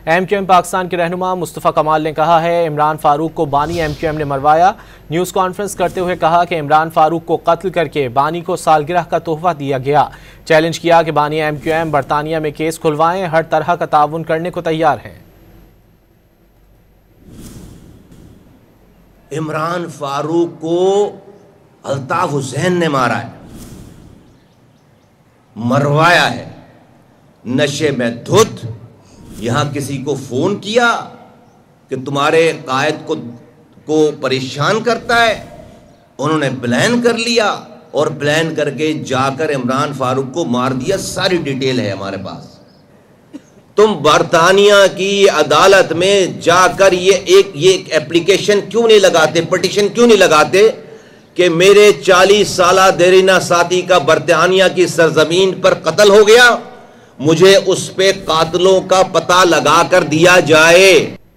MQM Pakistan के रहनुमा मुस्तफ़ा कमाल ने कहा है इमरान फारूक को बानी MQM ने मरवाया। न्यूज़ कॉन्फ्रेंस करते हुए कहा कि इमरान फारूक को कत्ल करके बानी को सालगिरह का तोहफा दिया गया। चैलेंज किया कि बानी MQM बरतानिया में केस खुलवाएं, हर तरह का ताउन करने को तैयार हैं। इमरान फारूक को अल्ताफ हुसैन ने मारा है, मरवाया है, नशे में धुत। यहां किसी को फोन किया कि तुम्हारे कायद को परेशान करता है, उन्होंने प्लान कर लिया और प्लान करके जाकर इमरान फारूक को मार दिया। सारी डिटेल है हमारे पास। तुम बरतानिया की अदालत में जाकर ये एप्लीकेशन क्यों नहीं लगाते, पिटीशन क्यों नहीं लगाते कि मेरे 40 साला देरीना साथी का बरतानिया की सरजमीन पर कत्ल हो गया, मुझे उस पे कातलों का पता लगा कर दिया जाए।